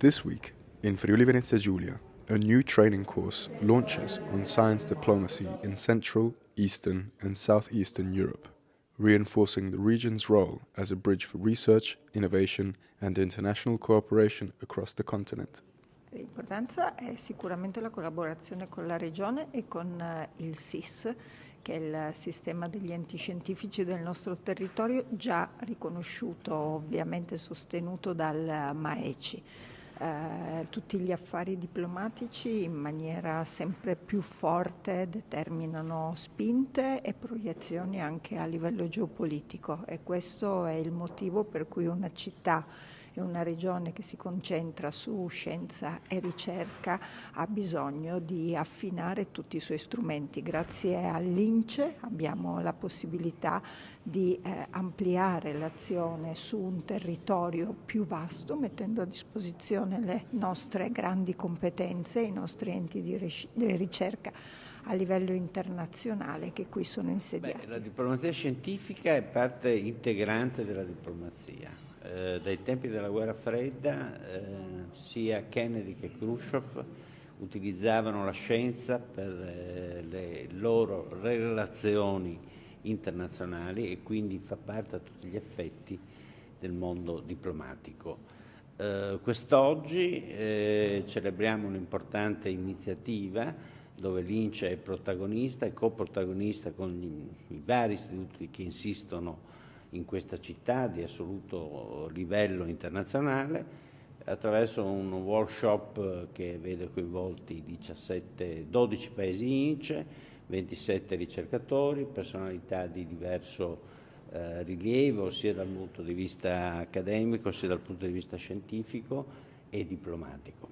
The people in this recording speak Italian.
This week, in Friuli Venezia Giulia, a new training course launches on science diplomacy in Central, Eastern and Southeastern Europe, reinforcing the region's role as a bridge for research, innovation and international cooperation across the continent. L'importanza è sicuramente la collaborazione con la Regione e con il SIS, che è il sistema degli enti scientifici del nostro territorio, già riconosciuto, ovviamente sostenuto dal MAECI. Tutti gli affari diplomatici in maniera sempre più forte determinano spinte e proiezioni anche a livello geopolitico, e questo è il motivo per cui una città e una regione che si concentra su scienza e ricerca ha bisogno di affinare tutti i suoi strumenti. Grazie all'INCE abbiamo la possibilità di ampliare l'azione su un territorio più vasto, mettendo a disposizione le nostre grandi competenze, i nostri enti di ricerca a livello internazionale che qui sono insediati. La diplomazia scientifica è parte integrante della diplomazia. Dai tempi della guerra fredda sia Kennedy che Khrushchev utilizzavano la scienza per le loro relazioni internazionali e quindi fa parte a tutti gli effetti del mondo diplomatico. Quest'oggi celebriamo un'importante iniziativa dove l'INCE è protagonista e coprotagonista con i vari istituti che insistono in questa città di assoluto livello internazionale, attraverso un workshop che vede coinvolti 12 paesi INCE, 27 ricercatori, personalità di diverso rilievo sia dal punto di vista accademico sia dal punto di vista scientifico e diplomatico.